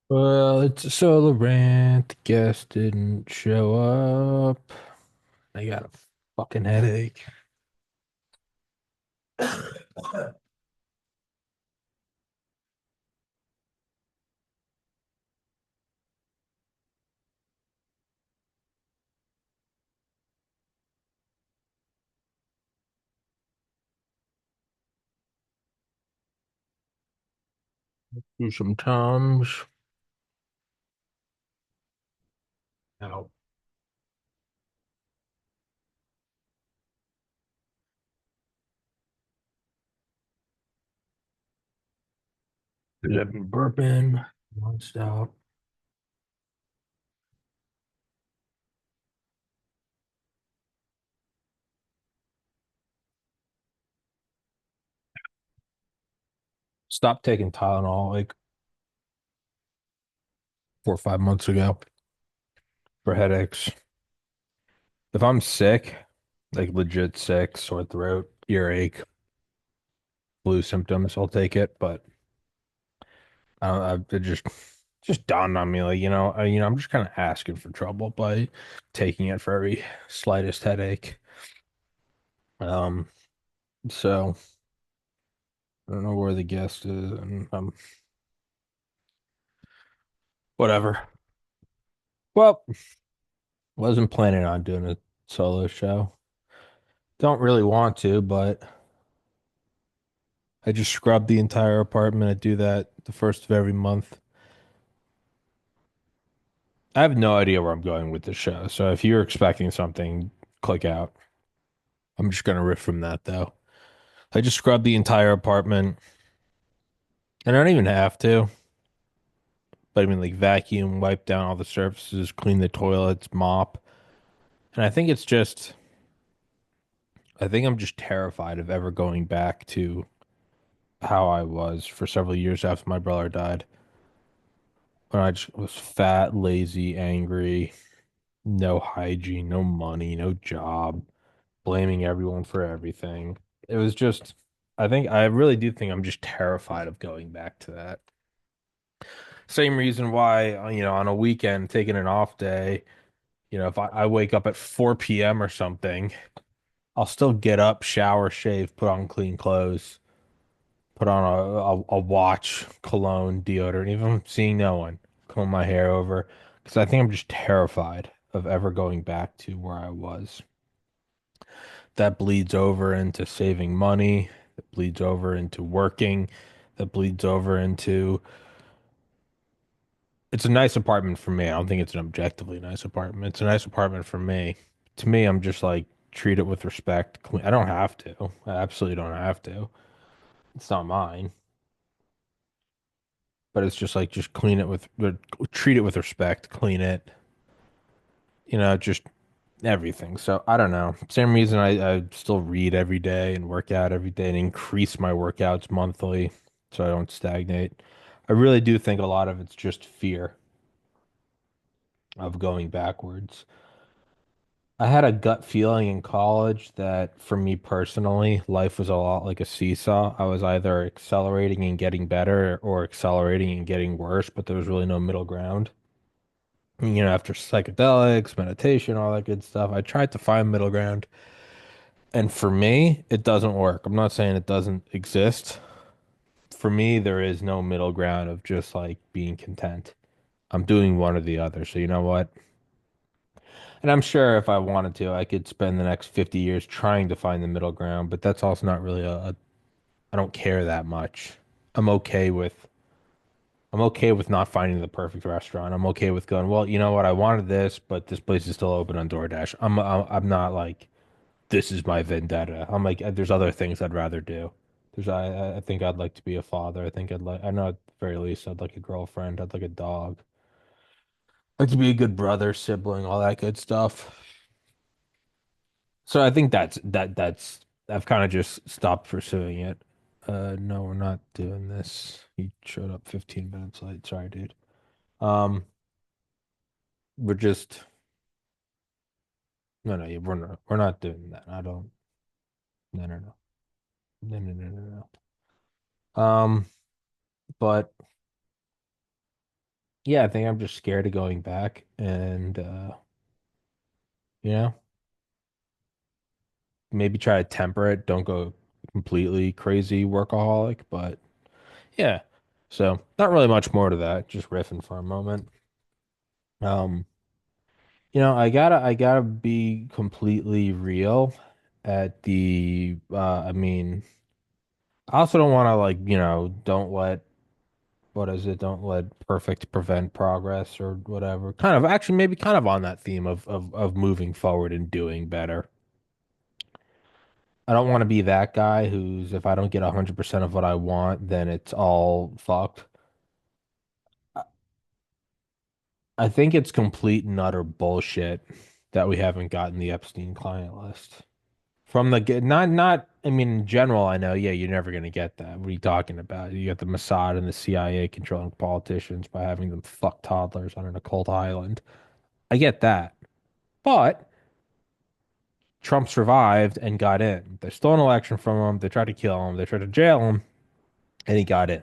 Well, it's a solo rant. The guest didn't show up. I got a fucking headache. Do some Tums. Ow. I've been burping nonstop. Stopped taking Tylenol like 4 or 5 months ago for headaches. If I'm sick, like legit sick, sore throat, earache, flu symptoms, I'll take it. But it just dawned on me, like I'm just kind of asking for trouble by taking it for every slightest headache. Um, so I don't know where the guest is, and whatever. Well, wasn't planning on doing a solo show. Don't really want to, but I just scrub the entire apartment. I do that the first of every month. I have no idea where I'm going with the show, so if you're expecting something, click out. I'm just gonna riff from that though. I just scrub the entire apartment, and I don't even have to. But I mean, like vacuum, wipe down all the surfaces, clean the toilets, mop. And I think I'm just terrified of ever going back to how I was for several years after my brother died. When I just was fat, lazy, angry, no hygiene, no money, no job, blaming everyone for everything. It was just, I really do think I'm just terrified of going back to that. Same reason why, on a weekend, taking an off day, if I wake up at 4 p.m. or something, I'll still get up, shower, shave, put on clean clothes, put on a watch, cologne, deodorant, even if I'm seeing no one, comb my hair over, because I think I'm just terrified of ever going back to where I was. That bleeds over into saving money, that bleeds over into working, that bleeds over into it's a nice apartment for me. I don't think it's an objectively nice apartment. It's a nice apartment for me. To me, I'm just like treat it with respect. I don't have to. I absolutely don't have to. It's not mine, but it's just like just clean it with treat it with respect, clean it, just everything. So I don't know. Same reason I still read every day and work out every day and increase my workouts monthly so I don't stagnate. I really do think a lot of it's just fear of going backwards. I had a gut feeling in college that for me personally, life was a lot like a seesaw. I was either accelerating and getting better or accelerating and getting worse, but there was really no middle ground. After psychedelics, meditation, all that good stuff, I tried to find middle ground. And for me, it doesn't work. I'm not saying it doesn't exist. For me, there is no middle ground of just like being content. I'm doing one or the other. So you know what? And I'm sure if I wanted to, I could spend the next 50 years trying to find the middle ground, but that's also not really I don't care that much. I'm okay with I'm okay with not finding the perfect restaurant. I'm okay with going, well, you know what? I wanted this, but this place is still open on DoorDash. I'm not like this is my vendetta. I'm like there's other things I'd rather do. I think I'd like to be a father. I know at the very least I'd like a girlfriend. I'd like a dog. I'd like to be a good brother, sibling, all that good stuff. So I think that's I've kind of just stopped pursuing it. No, we're not doing this. He showed up 15 minutes late. Sorry, dude. Um, we're just no, no, yeah, we're not doing that. I don't. No, no, no, no, no, no, no, no. But Yeah, I think I'm just scared of going back and you know, maybe try to temper it. Don't go completely crazy workaholic, but yeah. So not really much more to that. Just riffing for a moment. Um, I gotta be completely real at the I mean, I also don't want to like, don't let what is it? Don't let perfect prevent progress or whatever. Kind of actually maybe kind of on that theme of moving forward and doing better. I don't want to be that guy who's if I don't get 100% of what I want, then it's all fucked. I I think it's complete and utter bullshit that we haven't gotten the Epstein client list. From the get, not, I mean, in general, I know, yeah, you're never going to get that. What are you talking about? You got the Mossad and the CIA controlling politicians by having them fuck toddlers on an occult island. I get that. But Trump survived and got in. They stole an election from him. They tried to kill him. They tried to jail him, and he got in.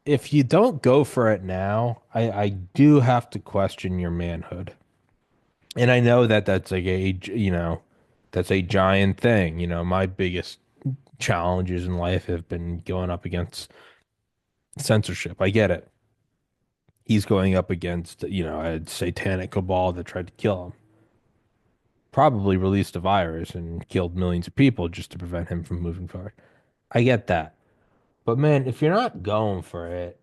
If you don't go for it now, I do have to question your manhood. And I know that that's like that's a giant thing. My biggest challenges in life have been going up against censorship. I get it. He's going up against, a satanic cabal that tried to kill him. Probably released a virus and killed millions of people just to prevent him from moving forward. I get that. But man, if you're not going for it,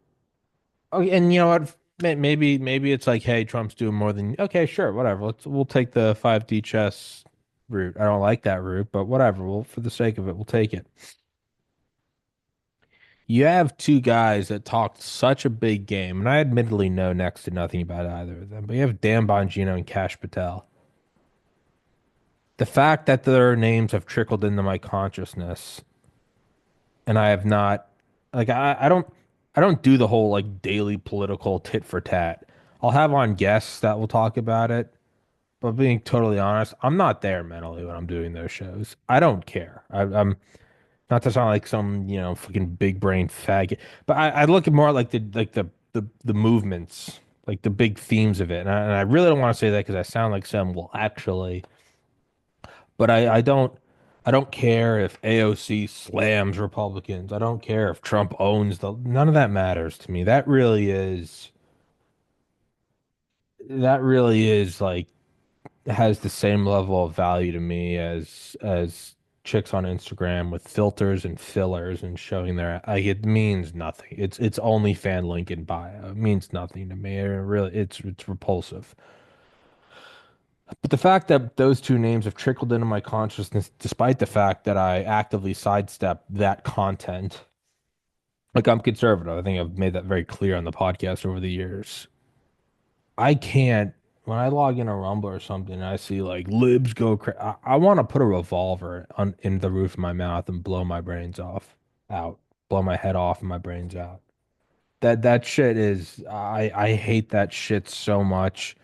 okay, and you know what? Maybe it's like, hey, Trump's doing more than okay, sure, whatever. We'll take the 5D chess route. I don't like that route, but whatever. We'll for the sake of it, we'll take it. You have two guys that talked such a big game, and I admittedly know next to nothing about either of them, but you have Dan Bongino and Cash Patel. The fact that their names have trickled into my consciousness, and I have not, like, I don't do the whole like daily political tit for tat. I'll have on guests that will talk about it, but being totally honest, I'm not there mentally when I'm doing those shows. I don't care. I'm not to sound like some, fucking big brain faggot, but I look at more like the movements, like the big themes of it. And I really don't want to say that because I sound like some will actually, but I don't care if AOC slams Republicans. I don't care if Trump owns none of that matters to me. That really is like has the same level of value to me as chicks on Instagram with filters and fillers and showing their like it means nothing. It's only fan link in bio. It means nothing to me. It's repulsive. But the fact that those two names have trickled into my consciousness, despite the fact that I actively sidestep that content, like I'm conservative. I think I've made that very clear on the podcast over the years. I can't when I log in a Rumble or something, and I see like libs go crazy. I want to put a revolver on in the roof of my mouth and blow my brains off, out, blow my head off and my brains out. That shit is I hate that shit so much.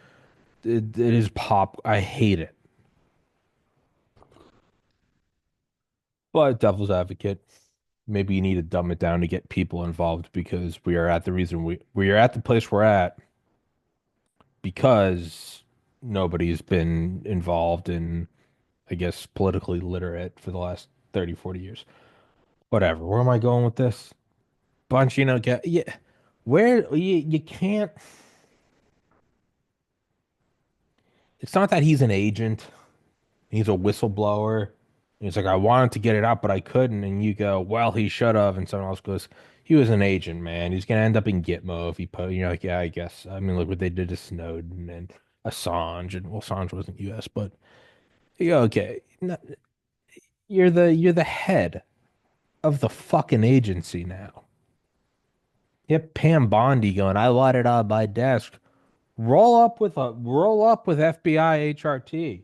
It is pop. I hate it. But devil's advocate, maybe you need to dumb it down to get people involved because we are at the place we're at because nobody's been involved in I guess, politically literate for the last 30, 40 years. Whatever. Where am I going with this? Bunch, get yeah. Where you can't. It's not that he's an agent. He's a whistleblower. He's like, I wanted to get it out, but I couldn't. And you go, well, he should have. And someone else goes, he was an agent, man. He's gonna end up in Gitmo if he put. You're like, yeah, I guess. I mean, look what they did to Snowden and Assange, and well, Assange wasn't U.S., but you go, okay, no, you're the head of the fucking agency now. Yep, Pam Bondi going, I want it on my desk. Roll up with FBI HRT.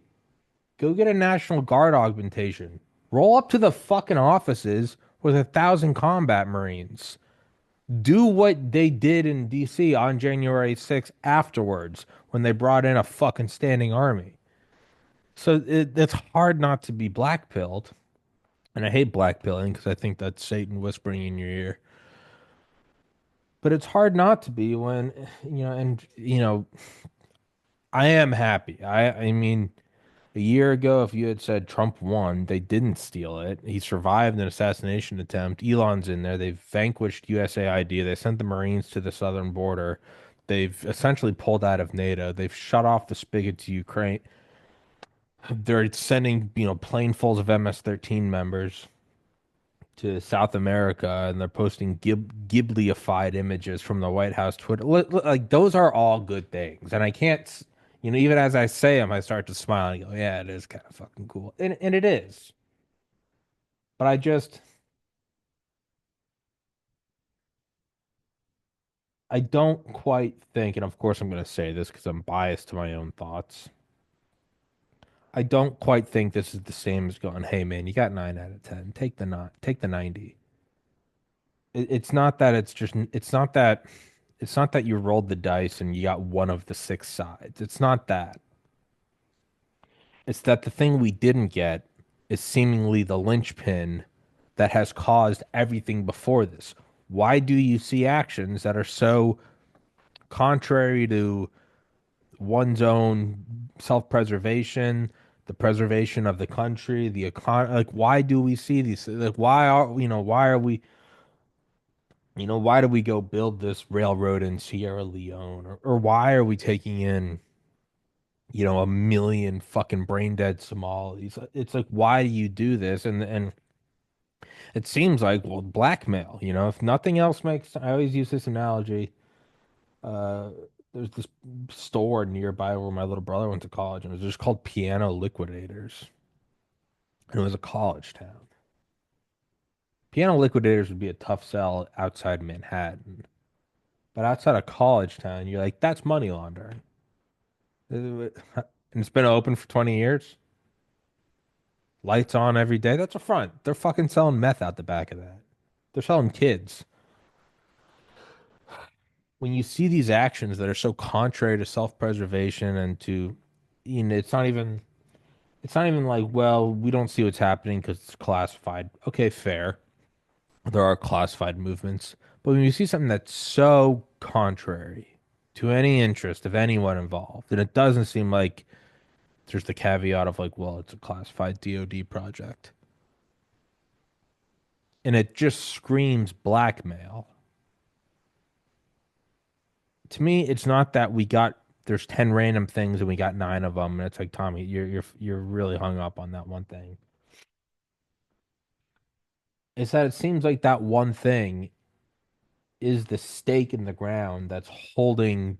Go get a National Guard augmentation. Roll up to the fucking offices with 1,000 combat Marines. Do what they did in DC on January 6th afterwards when they brought in a fucking standing army. So it's hard not to be blackpilled. And I hate blackpilling because I think that's Satan whispering in your ear. But it's hard not to be when, and I am happy. I mean, a year ago, if you had said Trump won, they didn't steal it. He survived an assassination attempt. Elon's in there. They've vanquished USAID. They sent the Marines to the southern border. They've essentially pulled out of NATO. They've shut off the spigot to Ukraine. They're sending, planefuls of MS-13 members to South America, and they're posting Ghibliified images from the White House Twitter. Like those are all good things, and I can't, even as I say them, I start to smile and go, "Yeah, it is kind of fucking cool," and it is. But I don't quite think, and of course I'm going to say this because I'm biased to my own thoughts. I don't quite think this is the same as going, "Hey man, you got 9 out of 10. Take the not, take the 90." It's not that it's not that you rolled the dice and you got one of the six sides. It's not that. It's that the thing we didn't get is seemingly the linchpin that has caused everything before this. Why do you see actions that are so contrary to one's own self-preservation, the preservation of the country, the like why do we see these? Like why do we go build this railroad in Sierra Leone? Or why are we taking in, 1 million fucking brain dead Somalis? It's like, why do you do this? And it seems like, well, blackmail, if nothing else makes, I always use this analogy. Uh, there's this store nearby where my little brother went to college, and it was just called Piano Liquidators. And it was a college town. Piano Liquidators would be a tough sell outside Manhattan. But outside of college town, you're like, that's money laundering. And it's been open for 20 years. Lights on every day. That's a front. They're fucking selling meth out the back of that. They're selling kids. When you see these actions that are so contrary to self-preservation and to, it's not even like, well, we don't see what's happening because it's classified. Okay, fair. There are classified movements. But when you see something that's so contrary to any interest of anyone involved, and it doesn't seem like there's the caveat of like, well, it's a classified DoD project. And it just screams blackmail. To me, it's not that there's 10 random things and we got 9 of them, and it's like, Tommy, you're really hung up on that one thing. It's that it seems like that one thing is the stake in the ground that's holding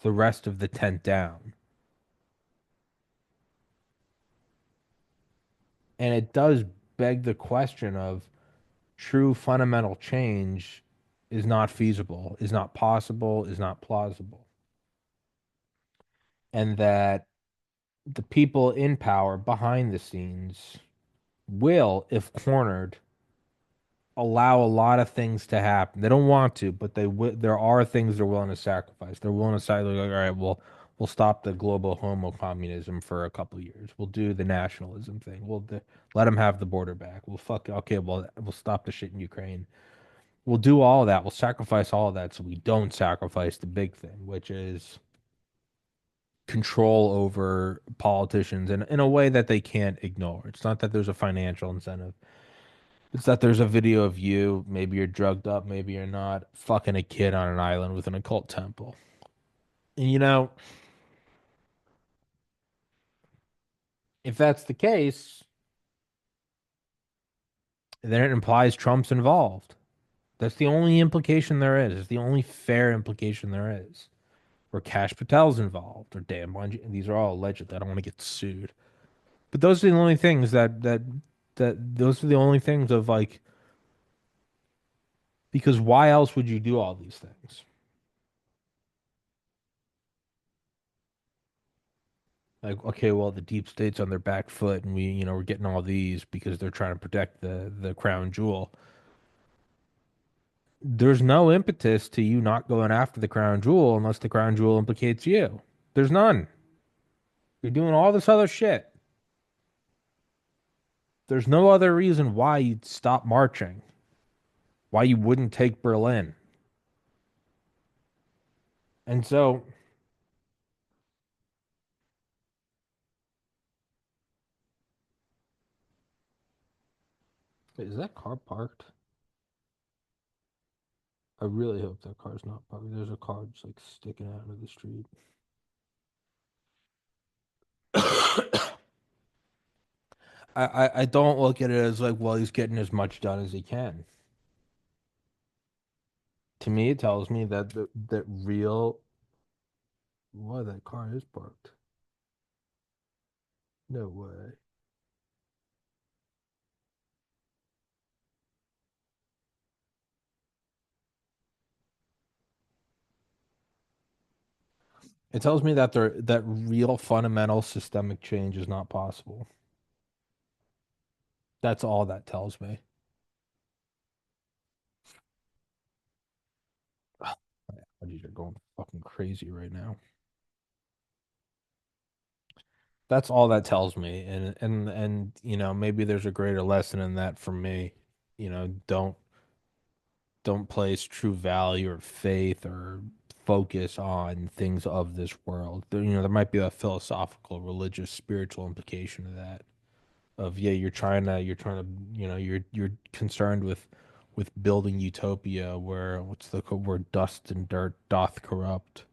the rest of the tent down. And it does beg the question of true fundamental change is not feasible, is not possible, is not plausible. And that the people in power behind the scenes will, if cornered, allow a lot of things to happen. They don't want to, but there are things they're willing to sacrifice. They're willing to say, like, all right, we'll stop the global homo communism for a couple of years. We'll do the nationalism thing. Let them have the border back. Okay, well, we'll stop the shit in Ukraine. We'll do all of that. We'll sacrifice all of that so we don't sacrifice the big thing, which is control over politicians in a way that they can't ignore. It's not that there's a financial incentive. It's that there's a video of you, maybe you're drugged up, maybe you're not, fucking a kid on an island with an occult temple. And if that's the case, then it implies Trump's involved. That's the only implication there is. It's the only fair implication there is. Or Cash Patel's involved, or Dan Bungie. These are all alleged. I don't want to get sued. But those are the only things those are the only things of like, because why else would you do all these things? Like, okay, well, the deep state's on their back foot, and we're getting all these because they're trying to protect the crown jewel. There's no impetus to you not going after the crown jewel unless the crown jewel implicates you. There's none. You're doing all this other shit. There's no other reason why you'd stop marching, why you wouldn't take Berlin. And so, wait, is that car parked? I really hope that car's not parked. There's a car just like sticking out into the street. I don't look at it as like, well, he's getting as much done as he can. To me, it tells me that that real. Why that car is parked? No way. It tells me that that real fundamental systemic change is not possible. That's all that tells me. My allergies are going fucking crazy right now. That's all that tells me. And maybe there's a greater lesson in that for me. Don't place true value or faith or focus on things of this world. There might be a philosophical, religious, spiritual implication to that. Of yeah, you're concerned with building utopia where what's the code where dust and dirt doth corrupt.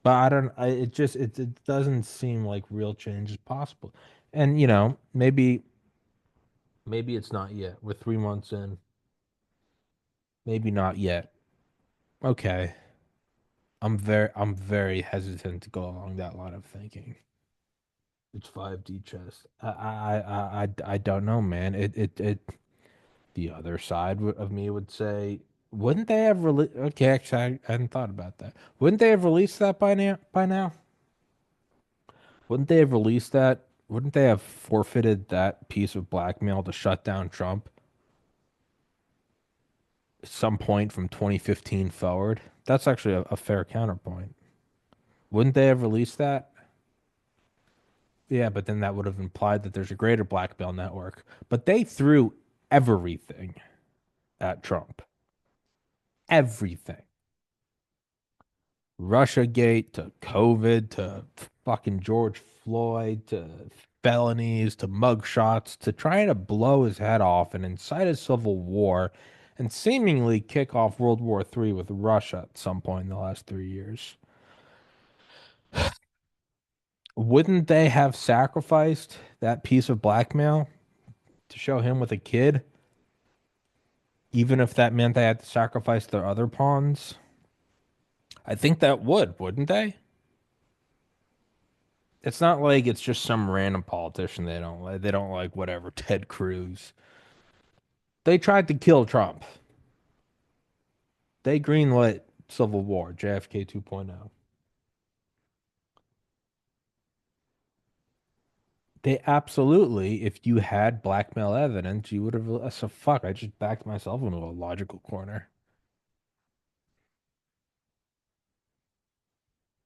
But I don't. It doesn't seem like real change is possible. And maybe it's not yet. We're 3 months in. Maybe not yet. Okay. I'm very hesitant to go along that line of thinking. It's 5D chess. I don't know, man. The other side of me would say, wouldn't they have released? Okay, actually, I hadn't thought about that. Wouldn't they have released that by now? By now, wouldn't they have released that? Wouldn't they have forfeited that piece of blackmail to shut down Trump at some point from 2015 forward? That's actually a fair counterpoint. Wouldn't they have released that? Yeah, but then that would have implied that there's a greater blackmail network. But they threw everything at Trump. Everything. Russiagate to COVID to fucking George Floyd to felonies to mugshots to trying to blow his head off and incite a civil war and seemingly kick off World War III with Russia at some point in the last 3 years. Wouldn't they have sacrificed that piece of blackmail to show him with a kid, even if that meant they had to sacrifice their other pawns? I think that would, wouldn't they? It's not like it's just some random politician they don't like. They don't like whatever, Ted Cruz. They tried to kill Trump. They greenlit civil war, JFK 2.0. They absolutely, if you had blackmail evidence, you would have. So fuck, I just backed myself into a logical corner.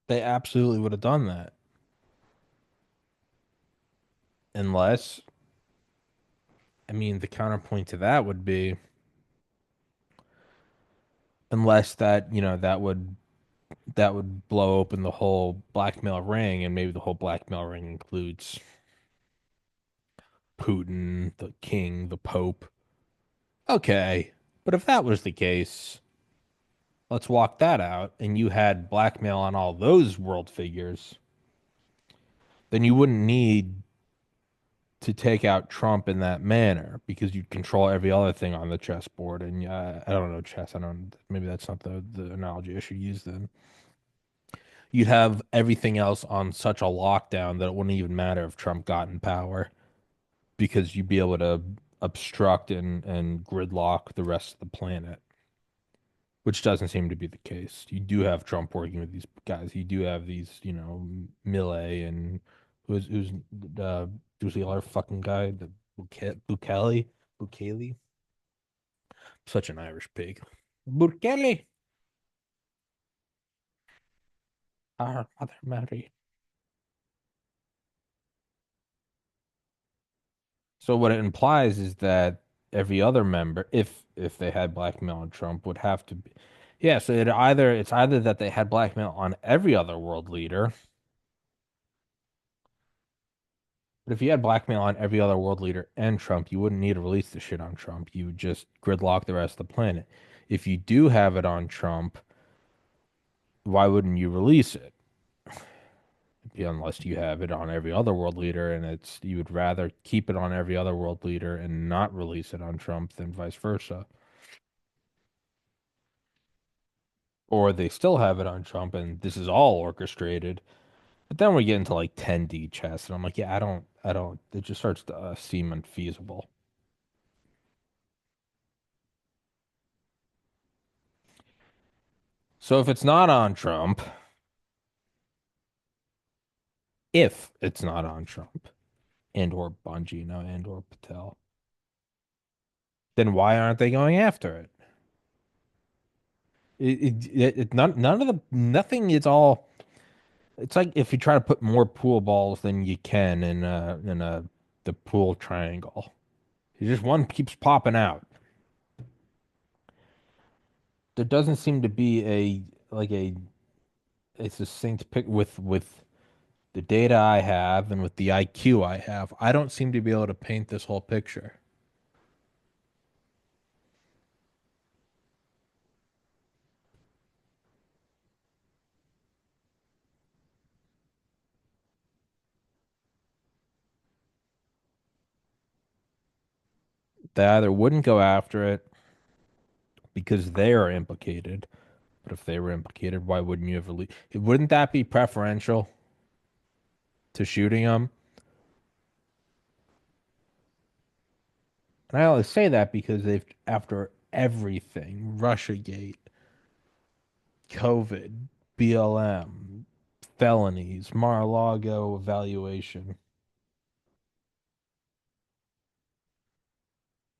They absolutely would have done that. Unless, I mean, the counterpoint to that would be, unless that would blow open the whole blackmail ring, and maybe the whole blackmail ring includes Putin, the king, the pope. Okay. But if that was the case, let's walk that out, and you had blackmail on all those world figures, then you wouldn't need to take out Trump in that manner because you'd control every other thing on the chessboard. And I don't know chess. I don't. Maybe that's not the analogy I should use then. You'd have everything else on such a lockdown that it wouldn't even matter if Trump got in power because you'd be able to obstruct and gridlock the rest of the planet, which doesn't seem to be the case. You do have Trump working with these guys. You do have these, Millet and who's uh who's the other fucking guy, the Bukele, such an Irish pig. Bukele, our mother Mary. So what it implies is that every other member, if if they had blackmail on Trump would have to be, yeah. So it's either that they had blackmail on every other world leader, but if you had blackmail on every other world leader and Trump, you wouldn't need to release the shit on Trump. You would just gridlock the rest of the planet. If you do have it on Trump, why wouldn't you release it? Yeah, unless you have it on every other world leader, and it's you would rather keep it on every other world leader and not release it on Trump than vice versa. Or they still have it on Trump and this is all orchestrated. But then we get into like 10D chess, and I'm like, yeah, it just starts to seem unfeasible. So if it's not on Trump, if it's not on Trump and or Bongino and or Patel, then why aren't they going after it? None of the nothing is all. It's like if you try to put more pool balls than you can in a the pool triangle. You just one keeps popping out. There doesn't seem to be a succinct pic with the data I have and with the IQ I have. I don't seem to be able to paint this whole picture. They either wouldn't go after it because they are implicated, but if they were implicated, why wouldn't you have released? Wouldn't that be preferential to shooting them? And I only say that because they've, after everything, Russiagate, COVID, BLM, felonies, Mar-a-Lago evaluation.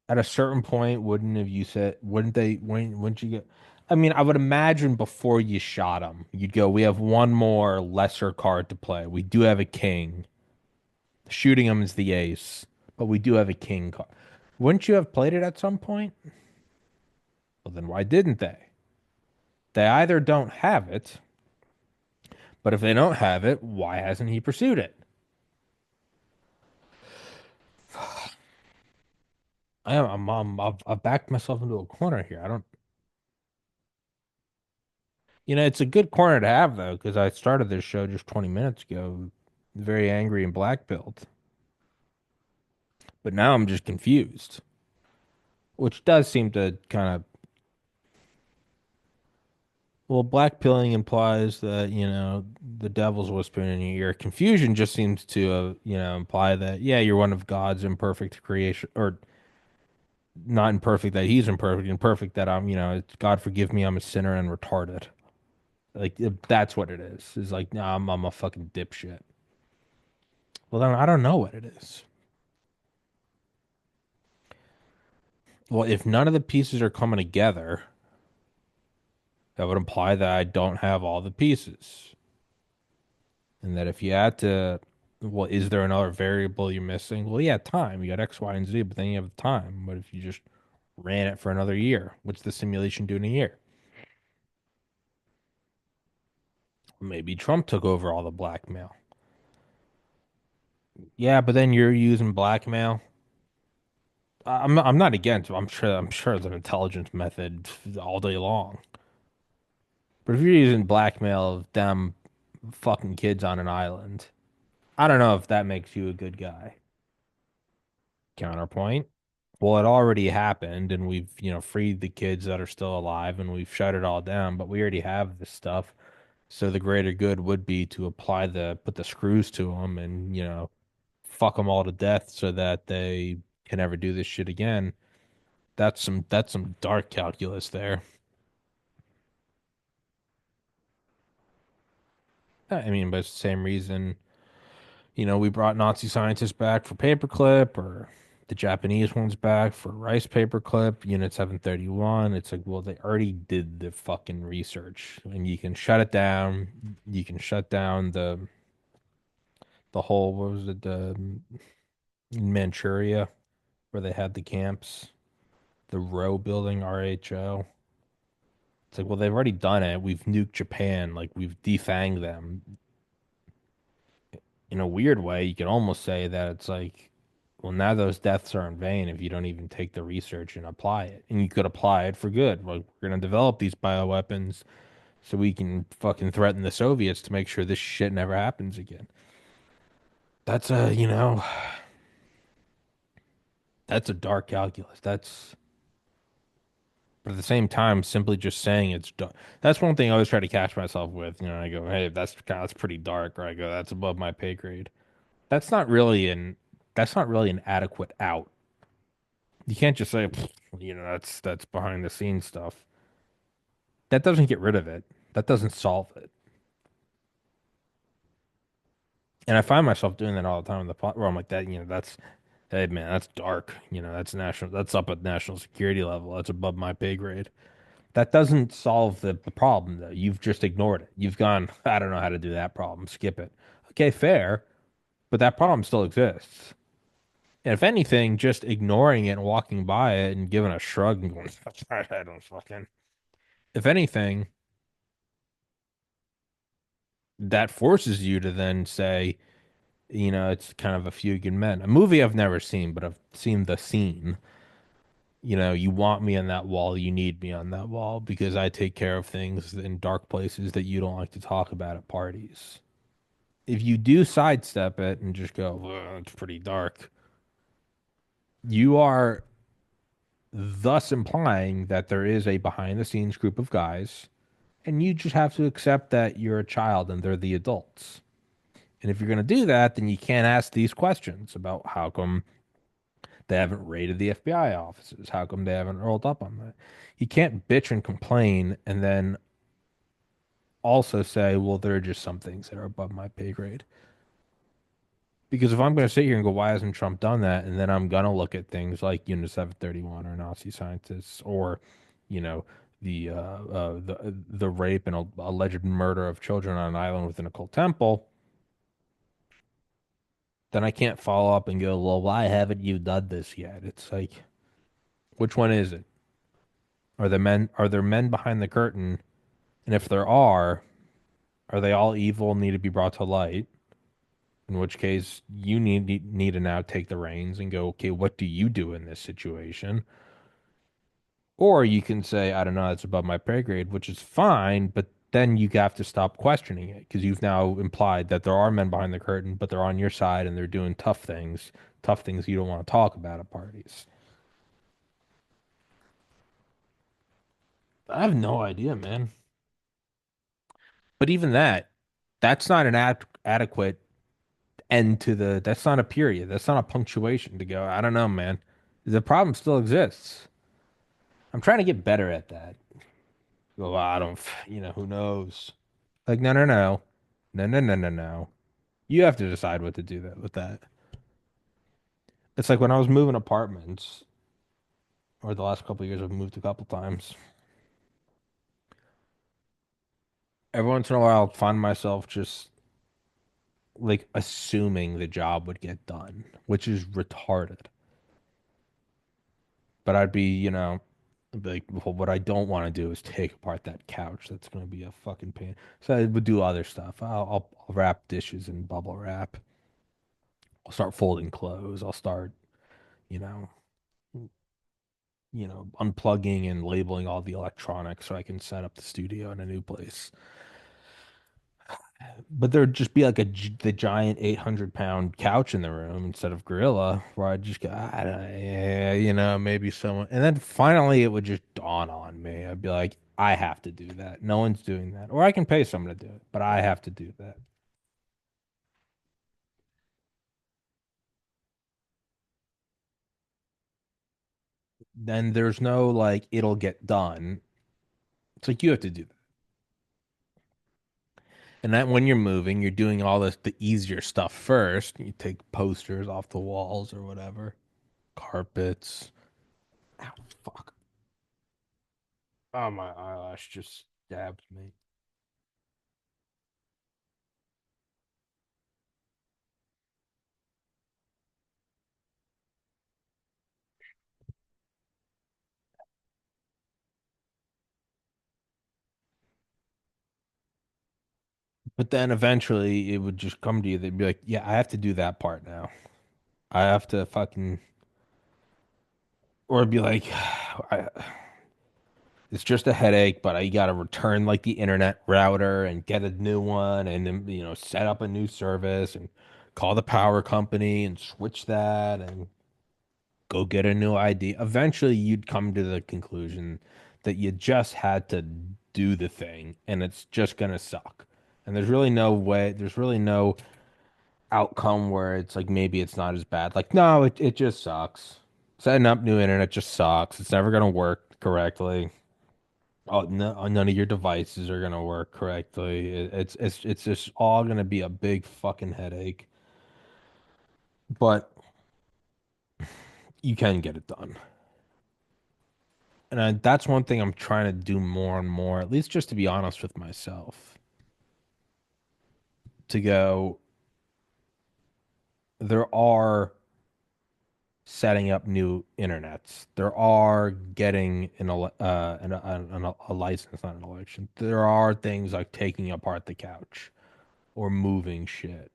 At a certain point, wouldn't have you said, wouldn't they, wouldn't you get, I mean, I would imagine before you shot him, you'd go, we have one more lesser card to play. We do have a king. Shooting him is the ace, but we do have a king card. Wouldn't you have played it at some point? Well, then why didn't they? They either don't have it, but if they don't have it, why hasn't he pursued it? I've backed myself into a corner here. I don't, it's a good corner to have though, because I started this show just 20 minutes ago, very angry and black pilled, but now I'm just confused, which does seem to kind of, well, black pilling implies that, the devil's whispering in your ear. Confusion just seems to, imply that, yeah, you're one of God's imperfect creation, or not imperfect that he's imperfect, imperfect that I'm, God forgive me, I'm a sinner and retarded. Like that's what it is. It's like, nah, I'm a fucking dipshit. Well, then I don't know what it is. Well, if none of the pieces are coming together, that would imply that I don't have all the pieces. And that if you had to, well, is there another variable you're missing? Well, yeah, time. You got X, Y, and Z, but then you have time. What if you just ran it for another year? What's the simulation do in a year? Maybe Trump took over all the blackmail. Yeah, but then you're using blackmail. I'm not against it. I'm sure it's an intelligence method all day long. But if you're using blackmail of them fucking kids on an island, I don't know if that makes you a good guy. Counterpoint. Well, it already happened, and we've, freed the kids that are still alive, and we've shut it all down. But we already have this stuff, so the greater good would be to put the screws to them, and fuck them all to death, so that they can never do this shit again. That's some dark calculus there. I mean, but it's the same reason, we brought Nazi scientists back for paperclip, or the Japanese ones back for rice paperclip, Unit 731. It's like, well, they already did the fucking research, and you can shut it down. You can shut down the whole, what was it, in Manchuria, where they had the camps. the Row building, RHO. It's like, well, they've already done it. We've nuked Japan. Like, we've defanged them. In a weird way, you could almost say that it's like, well, now those deaths are in vain if you don't even take the research and apply it. And you could apply it for good. Like, we're going to develop these bioweapons so we can fucking threaten the Soviets to make sure this shit never happens again. That's that's a dark calculus. But at the same time, simply just saying it's dark. That's one thing I always try to catch myself with. I go, hey, that's pretty dark, or I go, that's above my pay grade. That's not really an that's not really an adequate out. You can't just say, that's behind the scenes stuff. That doesn't get rid of it. That doesn't solve it. And I find myself doing that all the time in the plot where I'm like that, that's hey man, that's dark. That's up at national security level. That's above my pay grade. That doesn't solve the problem though. You've just ignored it. You've gone, I don't know how to do that problem. Skip it. Okay, fair, but that problem still exists. And if anything, just ignoring it and walking by it and giving a shrug and going, I don't fucking. If anything, that forces you to then say, it's kind of A Few Good Men, a movie I've never seen, but I've seen the scene. You want me on that wall, you need me on that wall because I take care of things in dark places that you don't like to talk about at parties. If you do sidestep it and just go, "Well, it's pretty dark," you are thus implying that there is a behind the scenes group of guys, and you just have to accept that you're a child and they're the adults. And if you're going to do that, then you can't ask these questions about how come they haven't raided the FBI offices, how come they haven't rolled up on that. You can't bitch and complain and then also say, well, there are just some things that are above my pay grade. Because if I'm going to sit here and go, why hasn't Trump done that? And then I'm going to look at things like Unit 731 or Nazi scientists or, you know, the rape and alleged murder of children on an island within a cult temple, then I can't follow up and go, well, why haven't you done this yet? It's like, which one is it? Are there men behind the curtain? And if there are they all evil and need to be brought to light? In which case, you need to now take the reins and go, okay, what do you do in this situation? Or you can say, I don't know, it's above my pay grade, which is fine, but then you have to stop questioning it because you've now implied that there are men behind the curtain, but they're on your side and they're doing tough things you don't want to talk about at parties. I have no idea, man. But even that's not an adequate end to that's not a period. That's not a punctuation to go, I don't know, man. The problem still exists. I'm trying to get better at that. Go, I don't, who knows? Like, no, no, no. No, no, no, no, no. You have to decide what to do that with that. It's like when I was moving apartments, or the last couple of years, I've moved a couple times. Every once in a while, I'll find myself just like assuming the job would get done, which is retarded. But I'd be, like, well, what I don't want to do is take apart that couch. That's going to be a fucking pain. So I would do other stuff. I'll wrap dishes in bubble wrap. I'll start folding clothes. I'll start, you know, unplugging and labeling all the electronics so I can set up the studio in a new place. But there'd just be like the giant 800-pound couch in the room instead of gorilla, where I'd just go, I don't, yeah, maybe someone. And then finally, it would just dawn on me. I'd be like, I have to do that. No one's doing that, or I can pay someone to do it, but I have to do that. Then there's no like, it'll get done. It's like you have to do that. And that when you're moving, you're doing all the easier stuff first. You take posters off the walls or whatever, carpets. Ow, fuck. Oh, my eyelash just stabbed me. But then eventually it would just come to you. They'd be like, yeah, I have to do that part now. I have to fucking, or it'd be like, I, it's just a headache, but I got to return like the internet router and get a new one and then, set up a new service and call the power company and switch that and go get a new ID. Eventually, you'd come to the conclusion that you just had to do the thing and it's just gonna suck. And there's really no outcome where it's like maybe it's not as bad. Like, no, it just sucks. Setting up new internet just sucks. It's never gonna work correctly. Oh, no, none of your devices are gonna work correctly. It's just all gonna be a big fucking headache. But you can get it done. And that's one thing I'm trying to do more and more, at least just to be honest with myself, to go, there are setting up new internets. There are getting a license, not an election. There are things like taking apart the couch or moving shit.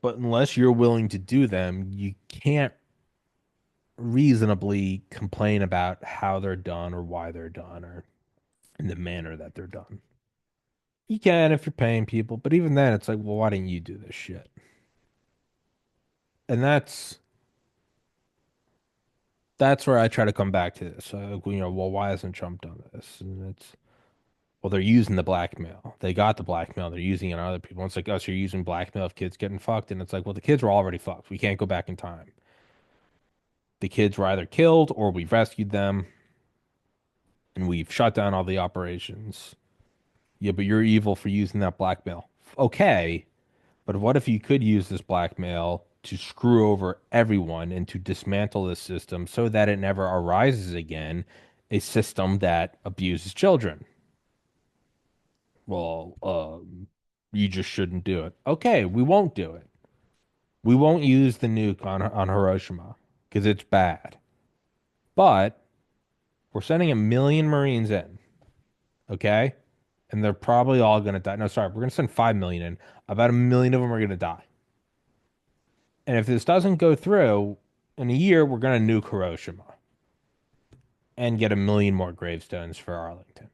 But unless you're willing to do them, you can't reasonably complain about how they're done or why they're done or in the manner that they're done. You can if you're paying people, but even then, it's like, well, why didn't you do this shit? And that's where I try to come back to this. Well, why hasn't Trump done this? And it's well, they're using the blackmail. They got the blackmail. They're using it on other people. And it's like us, you're using blackmail of kids getting fucked, and it's like, well, the kids were already fucked. We can't go back in time. The kids were either killed or we've rescued them and we've shut down all the operations. Yeah, but you're evil for using that blackmail. Okay, but what if you could use this blackmail to screw over everyone and to dismantle this system so that it never arises again, a system that abuses children? Well, you just shouldn't do it. Okay, we won't do it. We won't use the nuke on Hiroshima because it's bad. But we're sending 1 million Marines in, okay? And they're probably all gonna die. No, sorry, we're gonna send 5 million in. About 1 million of them are gonna die. And if this doesn't go through, in a year, we're going to nuke Hiroshima and get 1 million more gravestones for Arlington.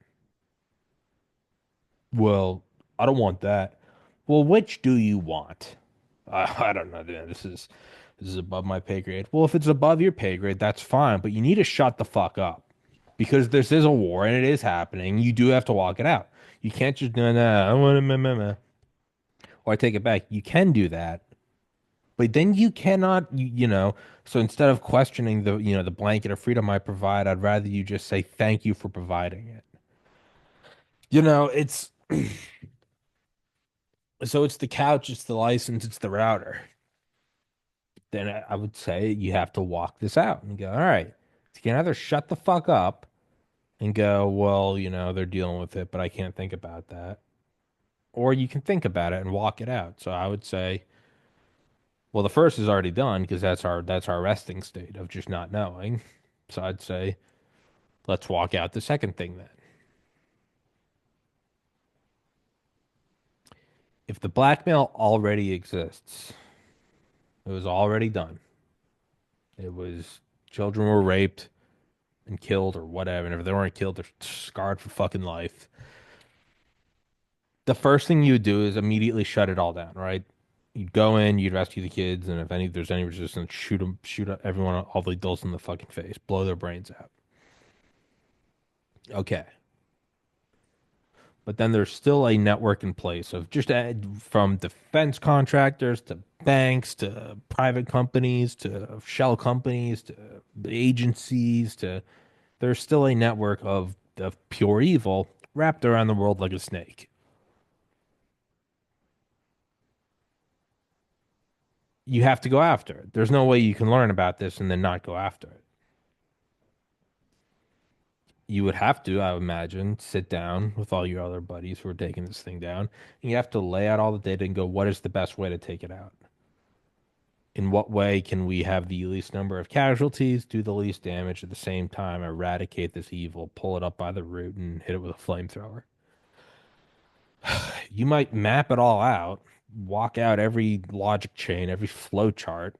Well, I don't want that. Well, which do you want? I don't know. This is above my pay grade. Well, if it's above your pay grade, that's fine, but you need to shut the fuck up because this is a war and it is happening. You do have to walk it out. You can't just no, no. I want to meh, meh, meh. Or I take it back. You can do that, but then you cannot, so instead of questioning the blanket of freedom I provide, I'd rather you just say thank you for providing it. It's so it's the couch, it's the license, it's the router. Then I would say you have to walk this out and go, all right, you can either shut the fuck up and go, well, they're dealing with it, but I can't think about that. Or you can think about it and walk it out. So I would say, well, the first is already done because that's our resting state of just not knowing. So I'd say let's walk out the second thing then. If the blackmail already exists, it was already done. It was children were raped and killed or whatever. And if they weren't killed, they're scarred for fucking life. The first thing you would do is immediately shut it all down, right? You'd go in, you'd rescue the kids, and if there's any resistance, shoot them, everyone, all the adults in the fucking face, blow their brains out. Okay. But then there's still a network in place of just from defense contractors to banks to private companies to shell companies to agencies to there's still a network of pure evil wrapped around the world like a snake. You have to go after it. There's no way you can learn about this and then not go after it. You would have to, I would imagine, sit down with all your other buddies who are taking this thing down, and you have to lay out all the data and go, what is the best way to take it out? In what way can we have the least number of casualties, do the least damage at the same time, eradicate this evil, pull it up by the root, and hit it with a flamethrower? You might map it all out, walk out every logic chain, every flow chart,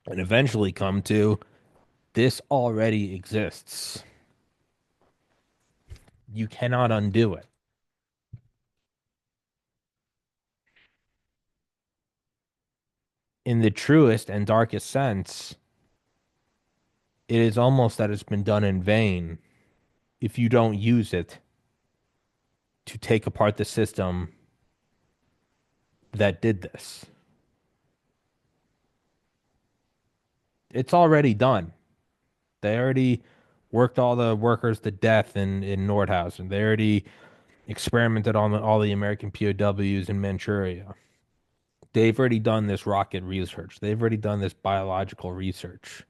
and eventually come to this already exists. You cannot undo it. In the truest and darkest sense, it is almost that it's been done in vain if you don't use it to take apart the system that did this. It's already done. They already worked all the workers to death in Nordhausen. They already experimented on all the American POWs in Manchuria. They've already done this rocket research. They've already done this biological research.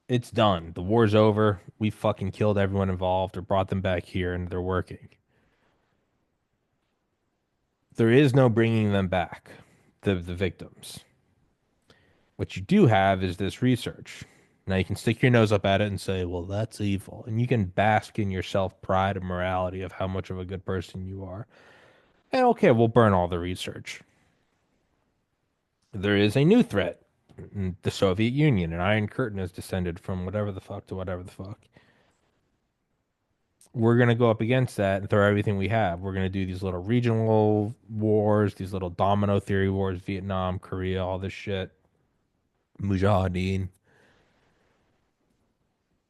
It's done. The war's over. We fucking killed everyone involved or brought them back here and they're working. There is no bringing them back, the victims. What you do have is this research. Now you can stick your nose up at it and say, well, that's evil. And you can bask in your self pride and morality of how much of a good person you are. And okay, we'll burn all the research. There is a new threat. The Soviet Union, an Iron Curtain has descended from whatever the fuck to whatever the fuck. We're going to go up against that and throw everything we have. We're going to do these little regional wars, these little domino theory wars, Vietnam, Korea, all this shit. Mujahideen.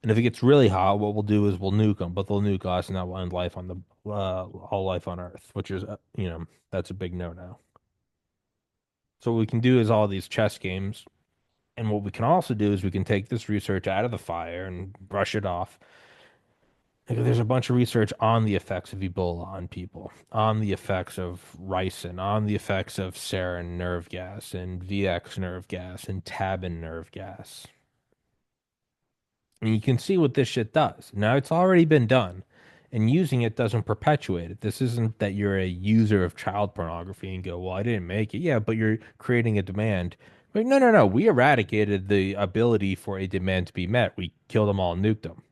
And if it gets really hot, what we'll do is we'll nuke them, but they'll nuke us, and that will end life on the all life on Earth, which is, that's a big no-no. So what we can do is all these chess games, and what we can also do is we can take this research out of the fire and brush it off. Like, there's a bunch of research on the effects of Ebola on people, on the effects of ricin, on the effects of sarin nerve gas and VX nerve gas and tabin nerve gas. And you can see what this shit does. Now, it's already been done, and using it doesn't perpetuate it. This isn't that you're a user of child pornography and go, well, I didn't make it. Yeah, but you're creating a demand. But no, no, no. We eradicated the ability for a demand to be met. We killed them all and nuked them.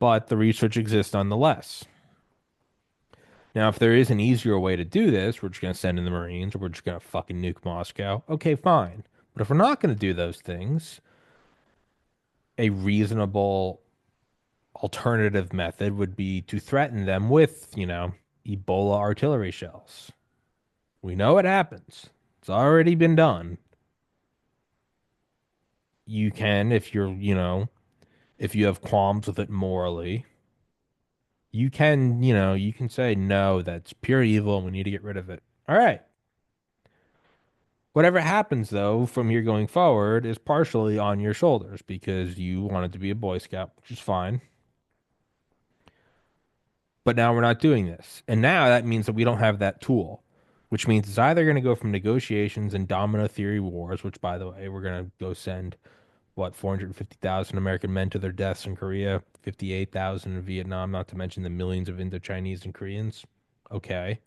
But the research exists nonetheless. Now, if there is an easier way to do this, we're just going to send in the Marines or we're just going to fucking nuke Moscow. Okay, fine. But if we're not going to do those things, a reasonable alternative method would be to threaten them with, Ebola artillery shells. We know it happens. It's already been done. You can, if if you have qualms with it morally, you can say, no, that's pure evil and we need to get rid of it. All right. Whatever happens, though, from here going forward is partially on your shoulders because you wanted to be a Boy Scout, which is fine. But now we're not doing this. And now that means that we don't have that tool, which means it's either going to go from negotiations and domino theory wars, which, by the way, we're going to go send, 450,000 American men to their deaths in Korea, 58,000 in Vietnam, not to mention the millions of Indo-Chinese and Koreans. Okay.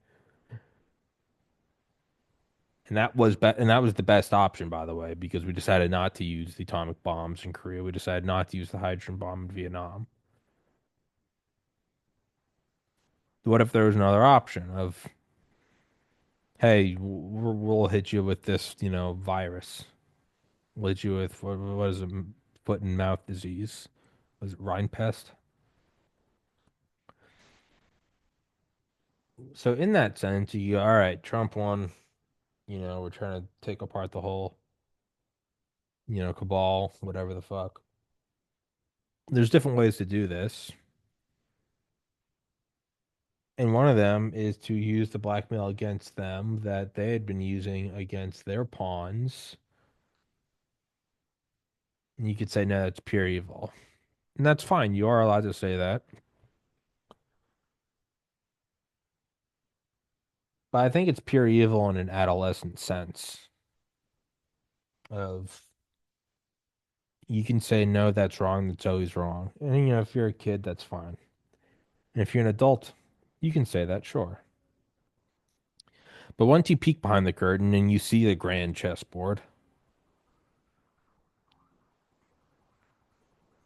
And that was the best option, by the way, because we decided not to use the atomic bombs in Korea. We decided not to use the hydrogen bomb in Vietnam. What if there was another option of, hey, we'll hit you with this, virus. We'll hit you with what is it, foot and mouth disease? Was it Rhinepest? So in that sense, you go, all right, Trump won. We're trying to take apart the whole, cabal, whatever the fuck. There's different ways to do this. And one of them is to use the blackmail against them that they had been using against their pawns. And you could say, no, that's pure evil. And that's fine. You are allowed to say that. But I think it's pure evil in an adolescent sense of you can say, no, that's wrong. That's always wrong. And, if you're a kid, that's fine. And if you're an adult, you can say that, sure. But once you peek behind the curtain and you see the grand chessboard,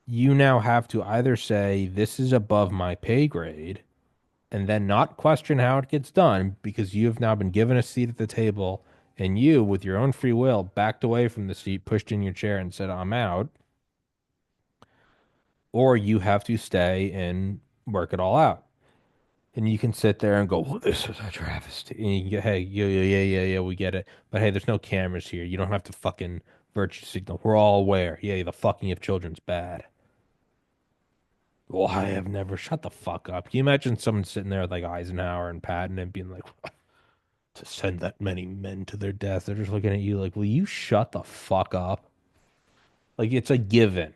you now have to either say, this is above my pay grade, and then not question how it gets done because you have now been given a seat at the table and you, with your own free will, backed away from the seat, pushed in your chair, and said, I'm out, or you have to stay and work it all out. And you can sit there and go, well, this is a travesty. And you can get, hey, yeah, we get it. But hey, there's no cameras here. You don't have to fucking virtue signal. We're all aware. Yeah, the fucking of children's bad. Well, I have never. Shut the fuck up. Can you imagine someone sitting there with like Eisenhower and Patton and being like, to send that many men to their death? They're just looking at you like, will you shut the fuck up? Like, it's a given.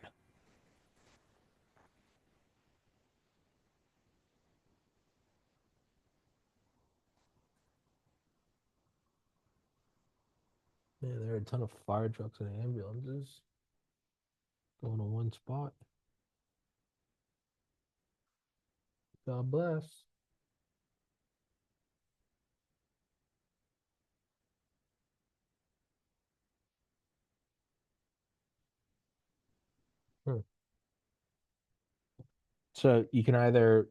Man, there are a ton of fire trucks and ambulances going to one spot. God bless. Hmm. So you can either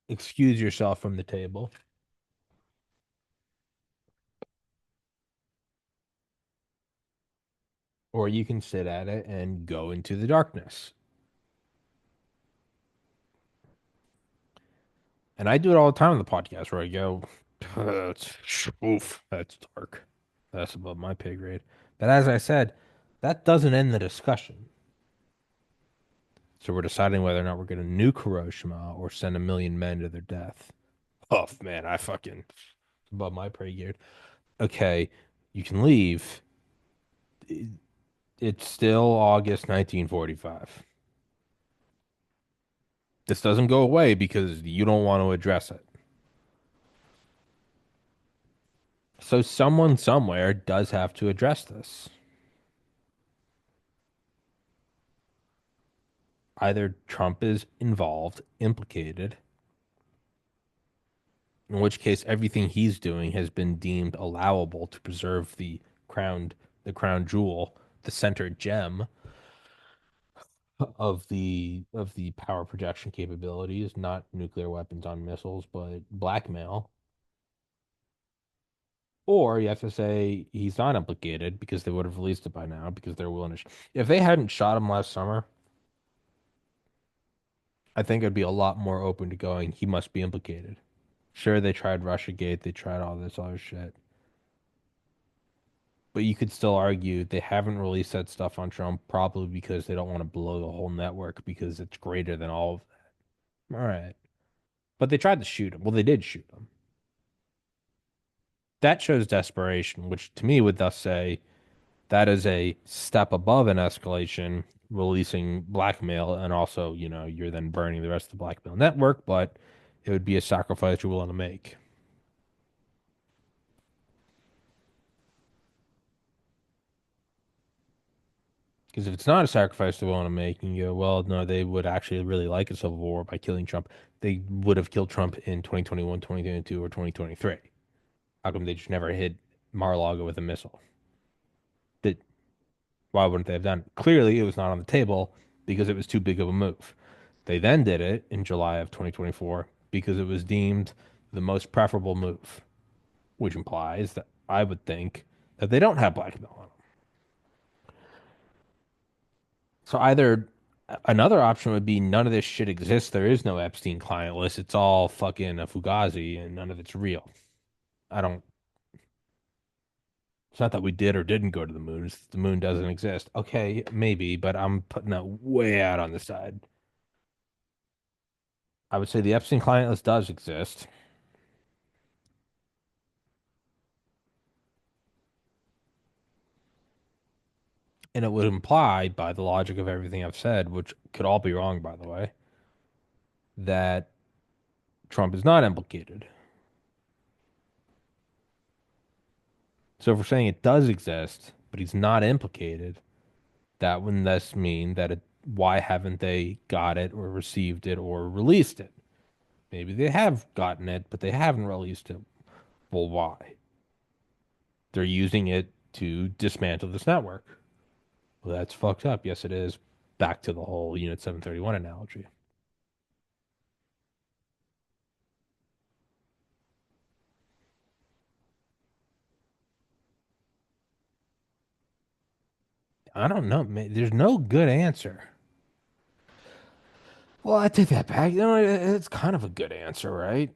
excuse yourself from the table, or you can sit at it and go into the darkness. And I do it all the time on the podcast where I go, that's, oof, that's dark. That's above my pay grade. But as I said, that doesn't end the discussion. So we're deciding whether or not we're going to nuke Hiroshima or send 1 million men to their death. Oh, man, I fucking above my pay grade. Okay, you can leave. It's still August 1945. This doesn't go away because you don't want to address it. So someone somewhere does have to address this. Either Trump is involved, implicated, in which case everything he's doing has been deemed allowable to preserve crown, the crown jewel, the center gem of the power projection capabilities, not nuclear weapons on missiles, but blackmail. Or you have to say he's not implicated because they would have released it by now because they're willing to. If they hadn't shot him last summer, I think I'd be a lot more open to going, he must be implicated. Sure, they tried Russiagate, they tried all this other shit. But you could still argue they haven't released that stuff on Trump probably because they don't want to blow the whole network because it's greater than all of that. All right. But they tried to shoot him. Well, they did shoot him. That shows desperation, which to me would thus say that is a step above an escalation, releasing blackmail, and also, you're then burning the rest of the blackmail network, but it would be a sacrifice you're willing to make. Because if it's not a sacrifice they're willing to make, and you go, well, no, they would actually really like a civil war by killing Trump. They would have killed Trump in 2021, 2022, or 2023. How come they just never hit Mar-a-Lago with a missile? That Why wouldn't they have done it? Clearly, it was not on the table because it was too big of a move. They then did it in July of 2024 because it was deemed the most preferable move, which implies that I would think that they don't have blackmail on them. So either another option would be none of this shit exists. There is no Epstein client list. It's all fucking a fugazi and none of it's real. I don't. It's not that we did or didn't go to the moon. The moon doesn't exist. Okay, maybe, but I'm putting that way out on the side. I would say the Epstein client list does exist, and it would imply, by the logic of everything I've said, which could all be wrong, by the way, that Trump is not implicated. So if we're saying it does exist, but he's not implicated, that would thus mean that why haven't they got it or received it or released it? Maybe they have gotten it, but they haven't released it. Well, why? They're using it to dismantle this network. Well, that's fucked up. Yes, it is. Back to the whole Unit 731 analogy. I don't know. There's no good answer. Well, I take that back. It's kind of a good answer, right?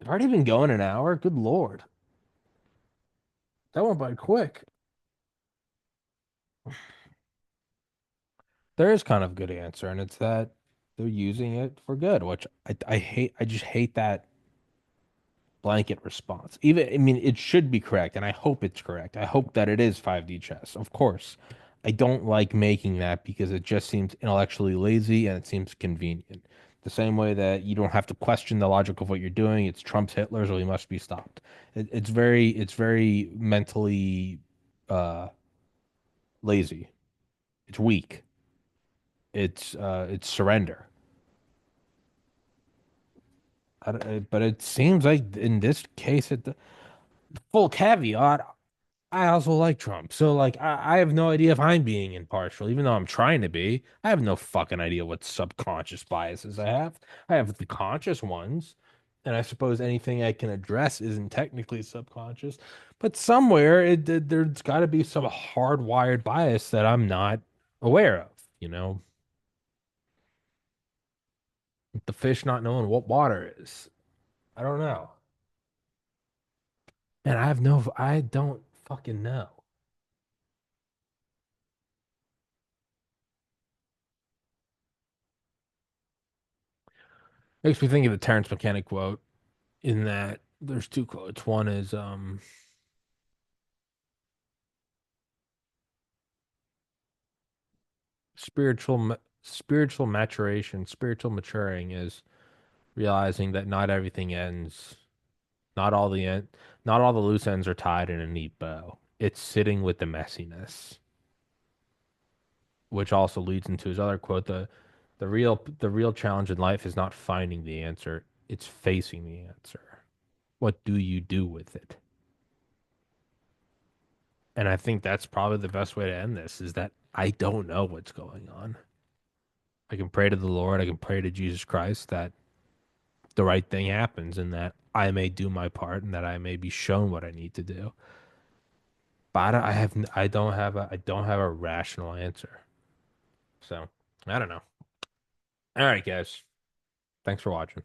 I've already been going an hour. Good Lord. That went by quick. There is kind of a good answer, and it's that they're using it for good, which I hate. I just hate that blanket response. Even, I mean, it should be correct, and I hope it's correct. I hope that it is 5D chess, of course. I don't like making that because it just seems intellectually lazy and it seems convenient. The same way that you don't have to question the logic of what you're doing. It's Trump's Hitler's, or he must be stopped. It's very mentally uh, lazy. It's weak. It's surrender. But it seems like in this case, full caveat. I also like Trump. So like I have no idea if I'm being impartial, even though I'm trying to be. I have no fucking idea what subconscious biases I have. I have the conscious ones, and I suppose anything I can address isn't technically subconscious, but somewhere there's got to be some hardwired bias that I'm not aware of, you know? The fish not knowing what water is. I don't know. And I don't fucking know. Makes me think of the Terrence McKenna quote in that there's two quotes. One is spiritual maturation, spiritual maturing is realizing that not everything ends, not all the end, not all the loose ends are tied in a neat bow. It's sitting with the messiness, which also leads into his other quote, the real challenge in life is not finding the answer, it's facing the answer. What do you do with it? And I think that's probably the best way to end this is that I don't know what's going on. I can pray to the Lord, I can pray to Jesus Christ that the right thing happens and that I may do my part and that I may be shown what I need to do. But I don't have a rational answer. So I don't know. All right, guys. Thanks for watching.